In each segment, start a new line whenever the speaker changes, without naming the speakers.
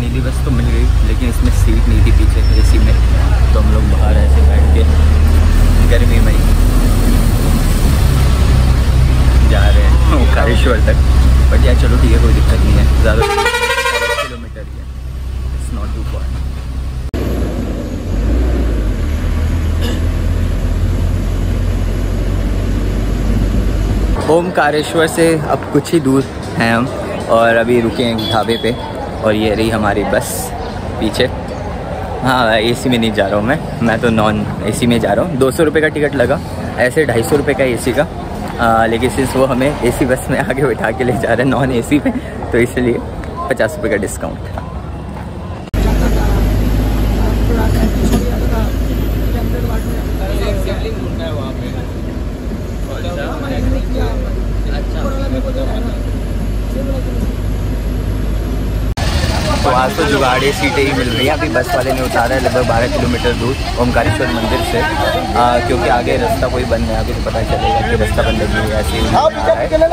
नीली बस तो मिल गई, लेकिन इसमें सीट नहीं थी पीछे एसी में, तो हम लोग बाहर ऐसे बैठ के गर्मी में जा रहे हैं ओंकारेश्वर तक। बट यार चलो ठीक है, कोई दिक्कत नहीं है, ज़्यादा किलोमीटर ही है, इट्स नॉट टू फार। ओंकारेश्वर से अब कुछ ही दूर हैं हम, और अभी रुके हैं ढाबे पे, और ये रही हमारी बस पीछे। हाँ, एसी में नहीं जा रहा हूँ मैं तो नॉन एसी में जा रहा हूँ। 200 रुपये का टिकट लगा, ऐसे 250 रुपये का एसी का, लेकिन सिर्फ वो हमें एसी बस में आगे बैठा के ले जा रहे हैं नॉन एसी में, तो इसलिए 50 रुपये का डिस्काउंट। तो आज तो जुगाड़ी सीटें ही मिल रही हैं। अभी बस वाले ने उतारा है लगभग 12 किलोमीटर दूर ओंकारेश्वर मंदिर से, क्योंकि आगे रास्ता कोई बंद है, आगे तो पता चलेगा कि रास्ता बंद नहीं है, ऐसे ही है।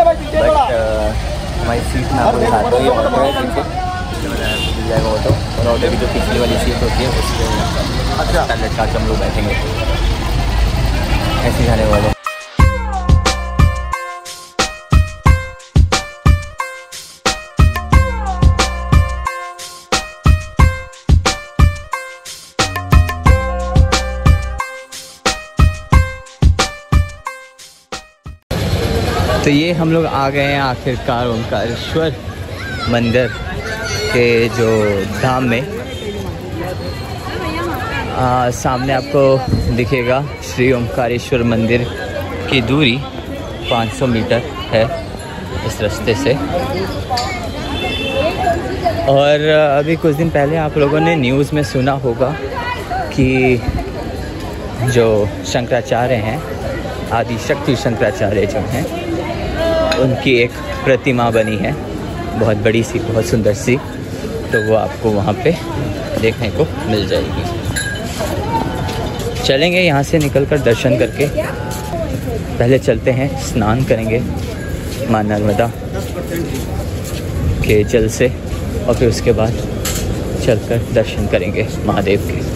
बट हमारी सीट ना कोई हाथ ही ऑटो है पीछे, मिल जाएगा ऑटो, और ऑटो की जो पिछली वाली सीट होती है उसको लटका के हम लोग बैठेंगे, ऐसे जाने वाले। तो ये हम लोग आ गए हैं आखिरकार ओंकारेश्वर मंदिर के जो धाम में। सामने आपको दिखेगा श्री ओंकारेश्वर मंदिर की दूरी 500 मीटर है इस रास्ते से। और अभी कुछ दिन पहले आप लोगों ने न्यूज़ में सुना होगा कि जो शंकराचार्य हैं, आदिशक्ति शंकराचार्य जो हैं, उनकी एक प्रतिमा बनी है, बहुत बड़ी सी, बहुत सुंदर सी, तो वो आपको वहाँ पे देखने को मिल जाएगी। चलेंगे यहाँ से निकलकर दर्शन करके, पहले चलते हैं स्नान करेंगे माँ नर्मदा के जल से, और फिर उसके बाद चलकर दर्शन करेंगे महादेव के।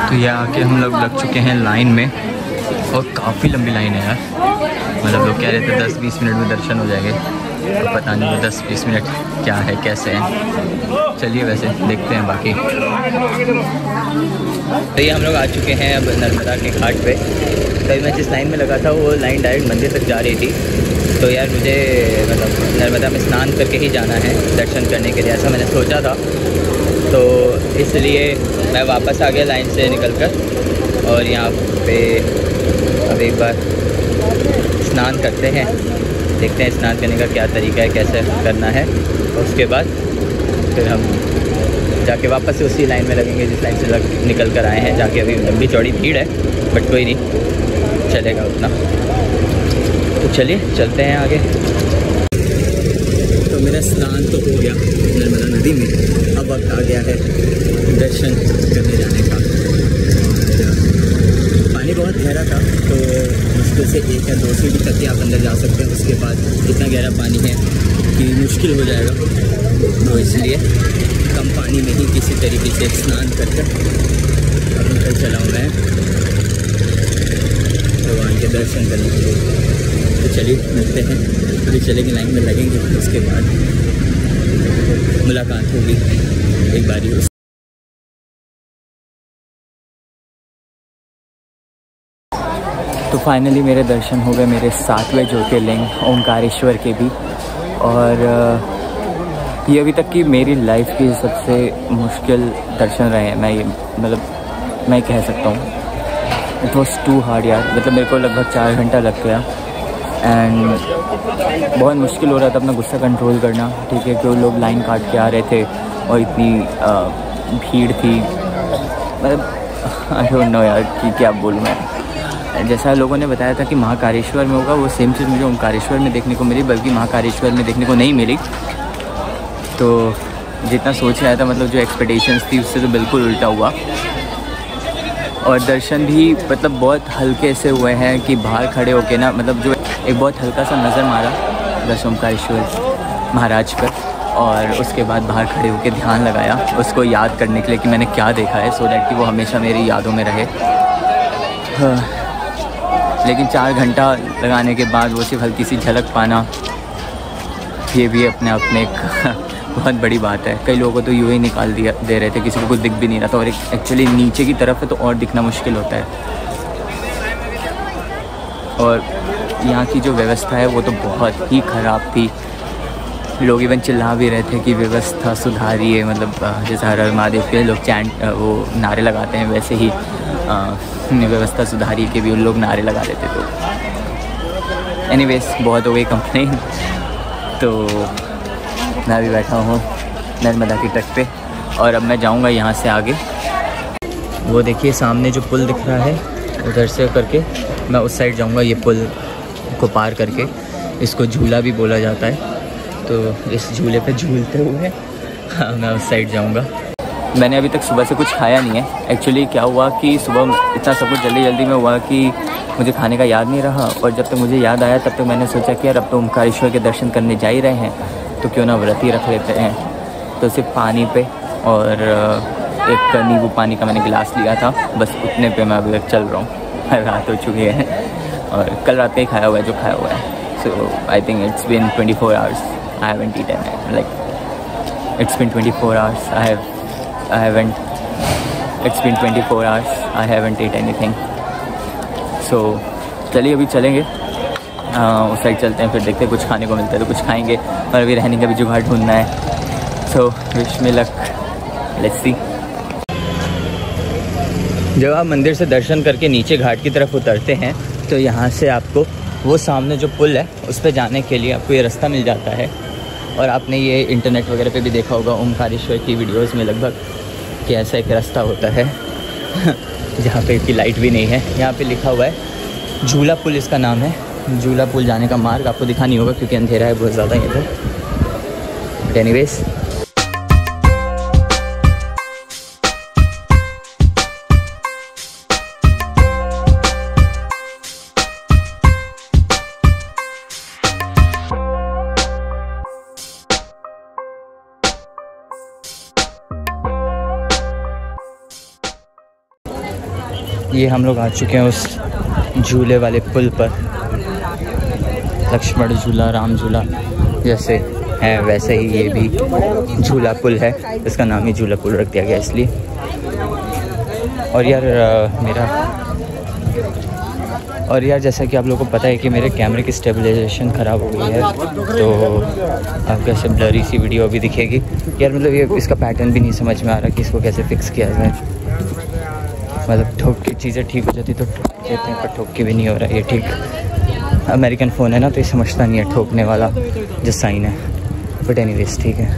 तो ये आके हम लोग लग चुके हैं लाइन में, और काफ़ी लंबी लाइन है यार। मतलब लोग कह रहे थे 10-20 मिनट में दर्शन हो जाएंगे, तो पता नहीं वो 10-20 मिनट क्या है, कैसे हैं। चलिए वैसे देखते हैं बाकी। तो ये हम लोग आ चुके हैं अब नर्मदा के घाट पे। तभी मैं जिस लाइन में लगा था वो लाइन डायरेक्ट मंदिर तक जा रही थी, तो यार मुझे मतलब नर्मदा में स्नान करके ही जाना है दर्शन करने के लिए, ऐसा मैंने सोचा था। तो इसलिए मैं वापस आ गया लाइन से निकलकर, और यहाँ पे अब एक बार स्नान करते हैं, देखते हैं स्नान करने का क्या तरीका है, कैसे करना है। उसके बाद फिर हम जाके वापस से उसी लाइन में लगेंगे जिस लाइन से निकल कर आए हैं। जाके अभी लंबी चौड़ी भीड़ है, बट कोई नहीं, चलेगा उतना। तो चलिए चलते हैं आगे। तो मेरा स्नान तो हो गया नर्मदा नदी में, अब वक्त आ गया है दर्शन करने जाने का। पानी बहुत गहरा था, तो मुश्किल से 1 या 2 सीढ़ी तक ही आप अंदर जा सकते हैं। उसके बाद इतना गहरा पानी है कि मुश्किल हो जाएगा, तो इसलिए कम पानी में ही किसी तरीके से स्नान करके अब निकल चला हूँ मैं भगवान के दर्शन करने के लिए। तो चलिए मिलते हैं, अभी चलेंगे, लाइन में लगेंगे, उसके बाद मुलाकात होगी एक बारी। तो फाइनली मेरे दर्शन हो गए, मेरे 7वें ज्योतिर्लिंग ओंकारेश्वर के भी। और ये अभी तक की मेरी लाइफ की सबसे मुश्किल दर्शन रहे हैं। मैं ये मतलब मैं कह सकता हूँ इट वॉज टू हार्ड यार। मतलब मेरे को लगभग 4 घंटा लग गया एंड बहुत मुश्किल हो रहा था अपना गुस्सा कंट्रोल करना। ठीक है कि वो लोग लाइन काट के आ रहे थे और इतनी भीड़ थी। मतलब आई डोंट नो यार कि क्या बोलूँ मैं। जैसा लोगों ने बताया था कि महाकालेश्वर में होगा, वो सेम चीज़ मुझे ओमकारेश्वर में देखने को मिली, बल्कि महाकालेश्वर में देखने को नहीं मिली। तो जितना सोच आया था, मतलब जो एक्सपेक्टेशंस थी उससे तो बिल्कुल उल्टा हुआ। और दर्शन भी मतलब बहुत हल्के से हुए हैं कि बाहर खड़े होके ना, मतलब जो एक बहुत हल्का सा नज़र मारा बस ओमकारेश्वर महाराज पर, और उसके बाद बाहर खड़े होके ध्यान लगाया उसको याद करने के लिए कि मैंने क्या देखा है, सो दैट कि वो हमेशा मेरी यादों में रहे। लेकिन 4 घंटा लगाने के बाद वो सिर्फ हल्की सी झलक पाना, ये भी अपने आप में एक बहुत बड़ी बात है। कई लोगों को तो यूँ ही निकाल दे रहे थे, किसी को कुछ दिख भी नहीं रहा था। और एक्चुअली नीचे की तरफ है तो और दिखना मुश्किल होता है। और यहाँ की जो व्यवस्था है वो तो बहुत ही ख़राब थी। लोग इवन चिल्ला भी रहे थे कि व्यवस्था सुधारिए, मतलब जैसे हर हर महादेव के लोग चैंट वो नारे लगाते हैं, वैसे ही व्यवस्था सुधारिए के भी उन लोग नारे लगा देते। तो एनीवेज बहुत हो गई कंप्लेन। तो मैं भी बैठा हूँ नर्मदा के तट पे और अब मैं जाऊँगा यहाँ से आगे। वो देखिए सामने जो पुल दिख रहा है, उधर से करके मैं उस साइड जाऊँगा। ये पुल को पार करके, इसको झूला भी बोला जाता है। तो इस झूले पे झूलते हुए मैं उस साइड जाऊँगा। मैंने अभी तक सुबह से कुछ खाया नहीं है। एक्चुअली क्या हुआ कि सुबह इतना सब कुछ जल्दी में हुआ कि मुझे खाने का याद नहीं रहा। और जब तक मुझे याद आया तब तक मैंने सोचा कि यार अब तो ओमकारेश्वर के दर्शन करने जा ही रहे हैं, तो क्यों ना व्रत ही रख लेते हैं। तो सिर्फ पानी पे और एक नींबू पानी का मैंने गिलास लिया था, बस उतने पे मैं अभी तक चल रहा हूँ। रात हो चुकी है और कल रात का ही खाया हुआ है जो खाया हुआ है। So I think it's been 24 hours I haven't eaten, like it's been 24 hours I haven't, it's been 24 hours, I haven't ate anything. So चलिए अभी चलेंगे उस साइड चलते हैं, फिर देखते हैं कुछ खाने को मिलता है तो कुछ खाएंगे। और अभी रहने का भी जुगाड़ ढूंढना है। So wish me luck, let's see. जब आप मंदिर से दर्शन करके नीचे घाट की तरफ उतरते हैं तो यहाँ से आपको वो सामने जो पुल है उस पर जाने के लिए आपको ये रास्ता मिल जाता है। और आपने ये इंटरनेट वगैरह पे भी देखा होगा ओमकारेश्वर की वीडियोस में लगभग कि ऐसा एक रास्ता होता है जहाँ पे की लाइट भी नहीं है। यहाँ पे लिखा हुआ है झूला पुल, इसका नाम है। झूला पुल जाने का मार्ग आपको दिखा नहीं होगा क्योंकि अंधेरा है बहुत ज़्यादा यहाँ पे। बट एनीवेज ये हम लोग आ चुके हैं उस झूले वाले पुल पर। लक्ष्मण झूला, राम झूला जैसे है वैसे ही ये भी झूला पुल है। इसका नाम ही झूला पुल रख दिया गया इसलिए। और यार जैसा कि आप लोगों को पता है कि मेरे कैमरे की स्टेबलाइजेशन ख़राब हो गई है, तो आपको ऐसे ब्लरी सी वीडियो अभी दिखेगी। यार मतलब ये इसका पैटर्न भी नहीं समझ में आ रहा कि इसको कैसे फिक्स किया जाए। मतलब ठोक की चीज़ें ठीक हो जाती तो देते हैं, पर ठोक के भी नहीं हो रहा है ये ठीक। अमेरिकन फ़ोन है ना तो ये समझता नहीं है ठोकने वाला जो साइन है। बट एनीवेज ठीक है।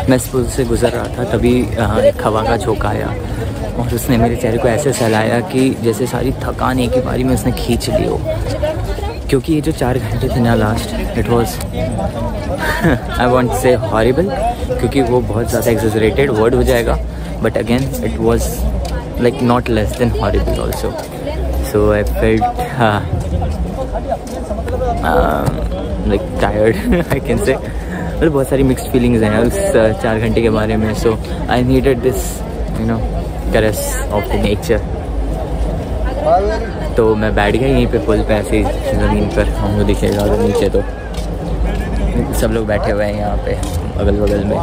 मैं इस पुल से गुज़र रहा था तभी एक हवा का झोंका आया और उसने मेरे चेहरे को ऐसे सहलाया कि जैसे सारी थकान एक ही बारी में उसने खींच ली हो। क्योंकि ये जो 4 घंटे थे ना last, it was I want से हॉरिबल, क्योंकि वो बहुत ज़्यादा एक्सेजरेटेड वर्ड हो जाएगा, but again it was like not less than horrible also. So I felt like tired I can say. मतलब बहुत सारी मिक्स्ड फीलिंग्स हैं उस 4 घंटे के बारे में। So I needed this you know caress of the nature. तो मैं बैठ गया यहीं पे पुल पे ऐसे ज़मीन पर, हमको दिखेगा अगर नीचे तो सब लोग बैठे हुए हैं यहाँ पे अगल बगल में।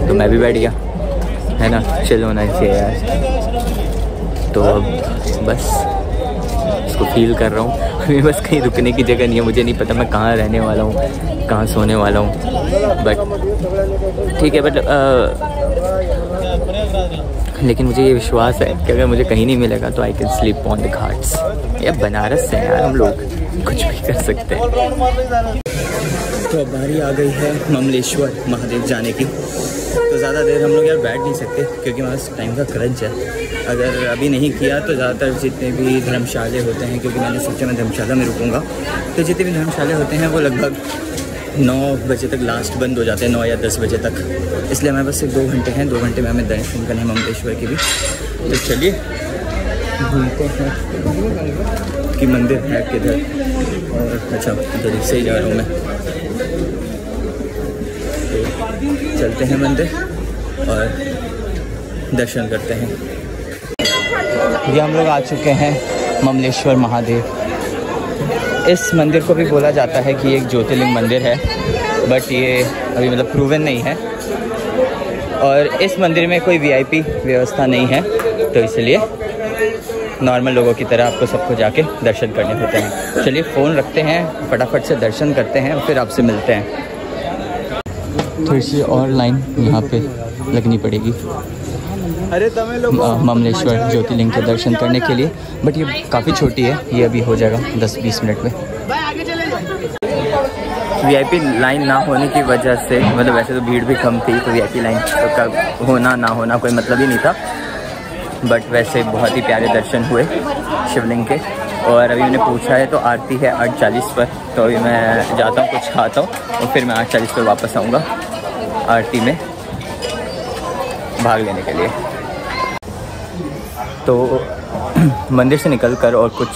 तो मैं भी बैठ गया, है ना, चिल होना चाहिए यार। तो अब बस इसको फील कर रहा हूँ। अभी बस कहीं रुकने की जगह नहीं है, मुझे नहीं पता मैं कहाँ रहने वाला हूँ, कहाँ सोने वाला हूँ, बट ठीक है। बट लेकिन मुझे ये विश्वास है कि अगर मुझे कहीं नहीं मिलेगा तो I can sleep on the Ghats. यार बनारस से यार हम लोग कुछ भी कर सकते हैं। तो अब बारी आ गई है ममलेश्वर महादेव जाने की। तो ज़्यादा देर हम लोग यार बैठ नहीं सकते क्योंकि हमारे पास टाइम का क्रंच है। अगर अभी नहीं किया तो ज़्यादातर जितने भी धर्मशाले होते हैं, क्योंकि मैंने सोचा मैं धर्मशाला में रुकूंगा, तो जितने भी धर्मशाले होते हैं वो लगभग 9 बजे तक लास्ट बंद हो जाते हैं, 9 या 10 बजे तक। इसलिए हमारे पास सिर्फ 2 घंटे हैं, 2 घंटे में हमें दर्शन करने हैं ममलेश्वर की भी। तो चलिए घूमते हैं कि मंदिर है किधर। और अच्छा उधर से ही जा रहा हूँ मैं, तो चलते हैं मंदिर और दर्शन करते हैं। ये हम लोग आ चुके हैं ममलेश्वर महादेव। इस मंदिर को भी बोला जाता है कि एक ज्योतिर्लिंग मंदिर है, बट ये अभी मतलब प्रूवन नहीं है। और इस मंदिर में कोई वीआईपी व्यवस्था नहीं है, तो इसलिए नॉर्मल लोगों की तरह आपको सबको जाके दर्शन करने होते हैं। चलिए फ़ोन रखते हैं, फटाफट से दर्शन करते हैं, फिर आपसे मिलते हैं। थोड़ी सी और लाइन यहाँ पे लगनी पड़ेगी ममलेश्वर ज्योतिर्लिंग के दर्शन करने के लिए, बट ये काफ़ी छोटी है, ये अभी हो जाएगा 10-20 मिनट में। वीआईपी लाइन ना होने की वजह से, मतलब वैसे तो भीड़ भी कम थी, तो वीआईपी लाइन का होना ना होना कोई मतलब ही नहीं था, बट वैसे बहुत ही प्यारे दर्शन हुए शिवलिंग के। और अभी मैंने पूछा है तो आरती है 8:40 पर, तो अभी मैं जाता हूँ, कुछ खाता हूँ और फिर मैं 8:40 पर वापस आऊँगा आरती में भाग लेने के लिए। तो मंदिर से निकलकर और कुछ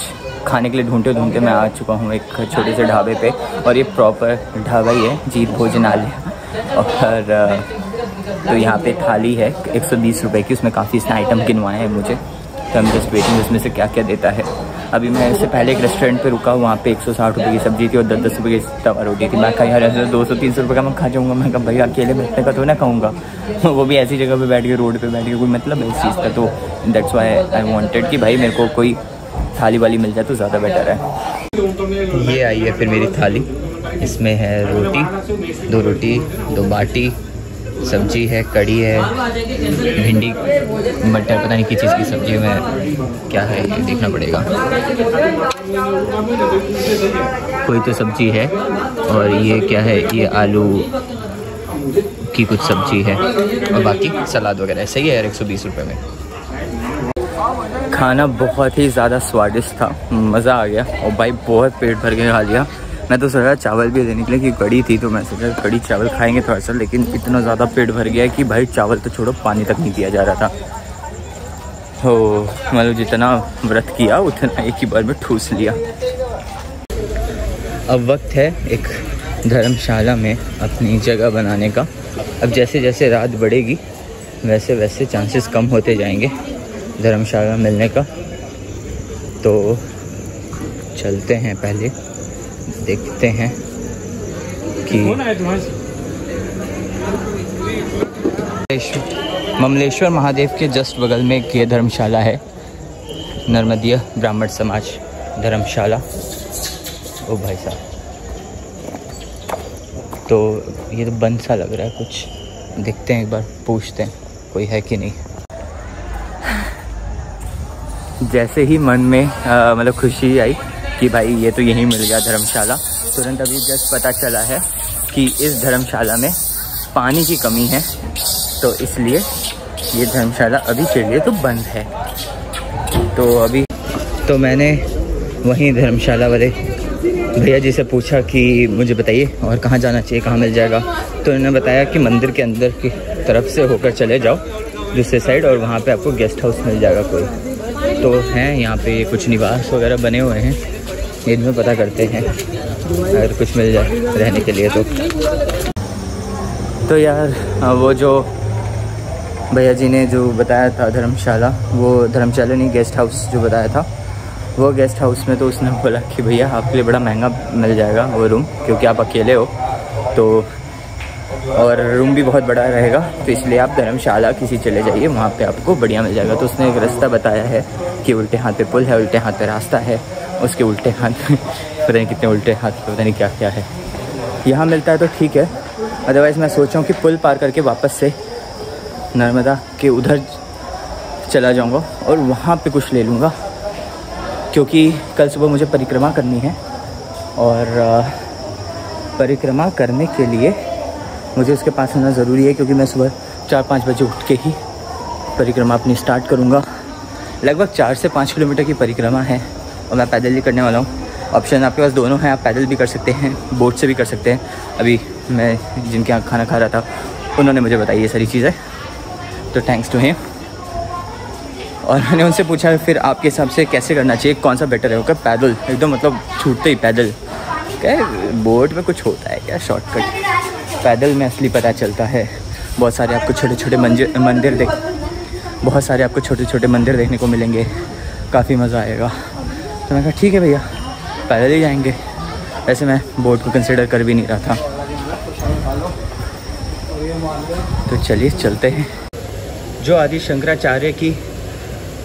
खाने के लिए ढूंढते ढूंढते मैं आ चुका हूँ एक छोटे से ढाबे पे, और ये प्रॉपर ढाबा ही है, जीत भोजनालय। और तो यहाँ पे थाली है 120 रुपये की, उसमें काफ़ी सारे आइटम गिनवाए हैं मुझे, तो हम जस्ट वेटिंग उसमें से क्या क्या देता है। अभी मैं इससे पहले एक रेस्टोरेंट पे रुका, वहाँ पे 160 रुपये की सब्जी थी और 10-10 रुपये की तवा रोटी थी। मैं कहा यार ऐसे 200-300 रुपये का मैं खा जाऊँगा। मैं कहा भाई अकेले बैठने का तो ना खाऊँगा, वो भी ऐसी जगह पे बैठ के, रोड पे बैठ के, कोई मतलब है इस चीज़ का। तो दैट्स वाई आई वांटेड कि भाई मेरे को कोई थाली वाली मिल जाए तो ज़्यादा बेटर है। ये आई है फिर मेरी थाली, इसमें है रोटी, 2 रोटी, 2 बाटी, सब्जी है, कड़ी है, भिंडी मटर पता नहीं किस चीज़ की सब्जी में क्या है ये देखना पड़ेगा, कोई तो सब्जी है। और ये क्या है, ये आलू की कुछ सब्जी है और बाकी सलाद वगैरह। सही है यार 120 रुपये में। खाना बहुत ही ज़्यादा स्वादिष्ट था, मज़ा आ गया और भाई बहुत पेट भर के खा लिया। मैं तो सोचा चावल भी लेने के लिए कि कड़ी थी, तो मैं सोचा कड़ी चावल खाएंगे थोड़ा सा, लेकिन इतना ज़्यादा पेट भर गया कि भाई चावल तो छोड़ो पानी तक नहीं पिया जा रहा था। तो मतलब जितना व्रत किया उतना एक ही बार में ठूस लिया। अब वक्त है एक धर्मशाला में अपनी जगह बनाने का। अब जैसे जैसे रात बढ़ेगी वैसे वैसे चांसेस कम होते जाएंगे धर्मशाला मिलने का। तो चलते हैं, पहले देखते हैं कि ममलेश्वर महादेव के जस्ट बगल में एक ये धर्मशाला है, नर्मदीय ब्राह्मण समाज धर्मशाला। ओ भाई साहब, तो ये तो बंद सा लग रहा है कुछ, देखते हैं एक बार, पूछते हैं कोई है कि नहीं। जैसे ही मन में मतलब खुशी आई कि भाई ये तो यहीं मिल गया धर्मशाला, तुरंत अभी जस्ट पता चला है कि इस धर्मशाला में पानी की कमी है, तो इसलिए ये धर्मशाला अभी के लिए तो बंद है। तो अभी तो मैंने वहीं धर्मशाला वाले भैया जी से पूछा कि मुझे बताइए और कहाँ जाना चाहिए, कहाँ मिल जाएगा। तो उन्होंने बताया कि मंदिर के अंदर की तरफ से होकर चले जाओ दूसरे साइड, और वहाँ पे आपको गेस्ट हाउस मिल जाएगा कोई। तो हैं यहाँ पे कुछ निवास वगैरह बने हुए हैं, इनमें पता करते हैं अगर कुछ मिल जाए रहने के लिए। तो यार वो जो भैया जी ने जो बताया था धर्मशाला, वो धर्मशाला नहीं गेस्ट हाउस जो बताया था, वो गेस्ट हाउस में तो उसने बोला कि भैया आपके लिए बड़ा महंगा मिल जाएगा वो रूम, क्योंकि आप अकेले हो। तो और रूम भी बहुत बड़ा रहेगा, तो इसलिए आप धर्मशाला किसी चले जाइए, वहाँ पे आपको बढ़िया मिल जाएगा। तो उसने एक रास्ता बताया है कि उल्टे हाथ पे पुल है, उल्टे हाथ पे रास्ता है, उसके उल्टे हाथ पता नहीं कितने उल्टे हाथ पे पता नहीं क्या क्या है। यहाँ मिलता है तो ठीक है, अदरवाइज़ मैं सोच रहा हूँ कि पुल पार करके वापस से नर्मदा के उधर चला जाऊँगा और वहाँ पे कुछ ले लूँगा, क्योंकि कल सुबह मुझे परिक्रमा करनी है और परिक्रमा करने के लिए मुझे उसके पास होना ज़रूरी है, क्योंकि मैं सुबह 4-5 बजे उठ के ही परिक्रमा अपनी स्टार्ट करूँगा। लगभग 4 से 5 किलोमीटर की परिक्रमा है और मैं पैदल ही करने वाला हूँ। ऑप्शन आपके पास दोनों हैं, आप पैदल भी कर सकते हैं, बोट से भी कर सकते हैं। अभी मैं जिनके यहाँ खाना खा रहा था उन्होंने मुझे बताई ये सारी चीज़ें, तो थैंक्स टू हिम। और मैंने उनसे पूछा फिर आपके हिसाब से कैसे करना चाहिए, कौन सा बेटर है? क्या पैदल एकदम मतलब छूटते ही पैदल? क्या बोट में कुछ होता है क्या शॉर्टकट? पैदल में असली पता चलता है। बहुत सारे आपको छोटे छोटे मंदिर देखने को मिलेंगे, काफ़ी मज़ा आएगा। तो मैं कहा ठीक है भैया पैदल ही जाएंगे। वैसे मैं बोट को कंसिडर कर भी नहीं रहा था, तो चलिए चलते हैं। जो आदि शंकराचार्य की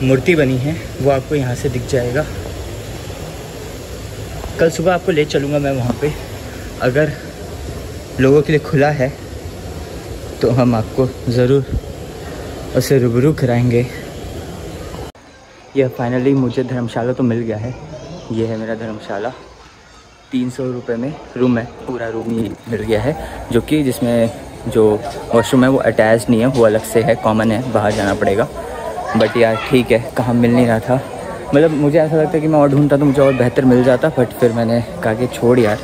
मूर्ति बनी है वो आपको यहाँ से दिख जाएगा। कल सुबह आपको ले चलूँगा मैं वहाँ पे, अगर लोगों के लिए खुला है तो हम आपको ज़रूर उसे रूबरू कराएंगे। यह फाइनली मुझे धर्मशाला तो मिल गया है। ये है मेरा धर्मशाला, 300 रुपये में रूम है, पूरा रूम ही मिल गया है, जो कि जिसमें जो वॉशरूम है वो अटैच नहीं है, वो अलग से है, कॉमन है, बाहर जाना पड़ेगा। बट यार ठीक है, कहाँ मिल नहीं रहा था, मतलब मुझे ऐसा लगता है कि मैं और ढूंढता तो मुझे और बेहतर मिल जाता, बट फिर मैंने कहा कि छोड़ यार,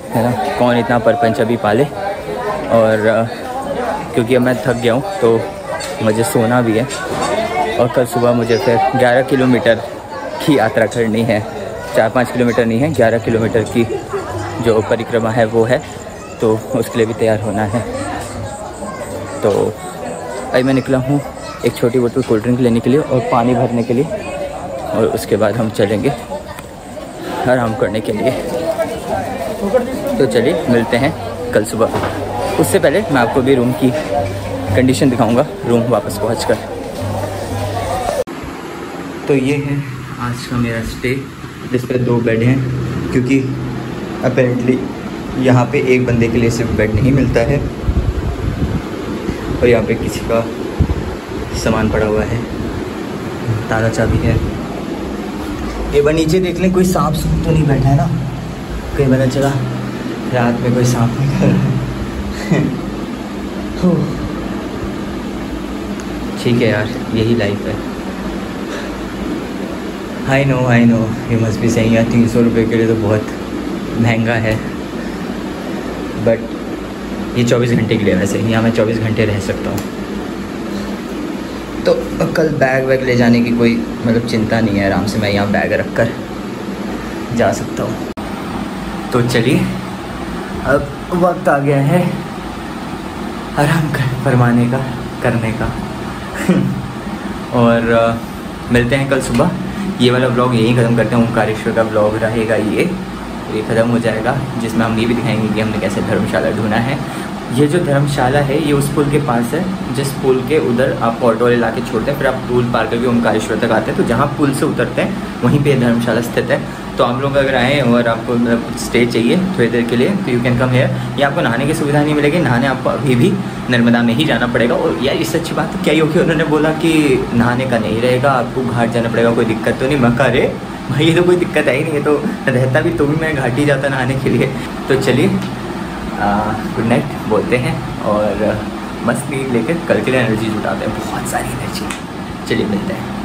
है ना, कौन इतना परपंच अभी पाले। और क्योंकि अब मैं थक गया हूँ तो मुझे सोना भी है, और कल सुबह मुझे फिर 11 किलोमीटर की यात्रा करनी है, 4-5 किलोमीटर नहीं है, 11 किलोमीटर की जो परिक्रमा है वो है, तो उसके लिए भी तैयार होना है। तो अभी मैं निकला हूँ एक छोटी बोतल कोल्ड ड्रिंक लेने के लिए और पानी भरने के लिए, और उसके बाद हम चलेंगे आराम करने के लिए। तो चलिए मिलते हैं कल सुबह। उससे पहले मैं आपको भी रूम की कंडीशन दिखाऊंगा रूम वापस पहुंचकर। तो ये है आज का मेरा स्टे, जिस पर 2 बेड हैं, क्योंकि अपेरेंटली यहाँ पे एक बंदे के लिए सिर्फ बेड नहीं मिलता है, और यहाँ पे किसी का सामान पड़ा हुआ है, ताला चाबी है। ये बार नीचे देख लें, कोई सांप सूप तो नहीं बैठा है ना, कहीं पता चला रात में कोई सांप निकल रहा है। ठीक है यार, यही लाइफ है। आई नो ये मस्ट भी सही यार, 300 रुपये के लिए तो बहुत महंगा है, बट ये 24 घंटे के लिए, वैसे यहाँ मैं 24 घंटे रह सकता हूँ। तो कल बैग वैग ले जाने की कोई मतलब चिंता नहीं है, आराम से मैं यहाँ बैग रख कर जा सकता हूँ। तो चलिए अब वक्त आ गया है आराम फरमाने का, करने का। और मिलते हैं कल सुबह। ये वाला ब्लॉग यहीं ख़त्म करते हैं, ओंकारेश्वर का ब्लॉग रहेगा ये ख़त्म हो जाएगा, जिसमें हम ये भी दिखाएंगे कि हमने कैसे धर्मशाला ढूंढा है। ये जो धर्मशाला है ये उस पुल के पास है, जिस पुल के उधर आप ऑटो वाले ला के छोड़ते हैं, फिर आप पुल पार करके ओंकारेश्वर तक आते हैं, तो जहाँ पुल से उतरते हैं वहीं पे धर्मशाला स्थित है। तो आप लोग अगर आएँ और आपको मतलब स्टे चाहिए थोड़ी देर के लिए, तो यू कैन कम हेयर। या आपको नहाने की सुविधा नहीं मिलेगी, नहाने आपको अभी भी नर्मदा में ही जाना पड़ेगा। और यार इससे अच्छी बात तो क्या ही होगी, उन्होंने बोला कि नहाने का नहीं रहेगा, आपको घाट जाना पड़ेगा, कोई दिक्कत तो नहीं। मैं कहा अरे भाई ये तो कोई दिक्कत है ही नहीं है, तो रहता भी तो भी मैं घाट ही जाता नहाने के लिए। तो चलिए गुड नाइट बोलते हैं और मस्त नींद लेकर कल के लिए एनर्जी जुटाते हैं, बहुत सारी एनर्जी। चलिए मिलते हैं।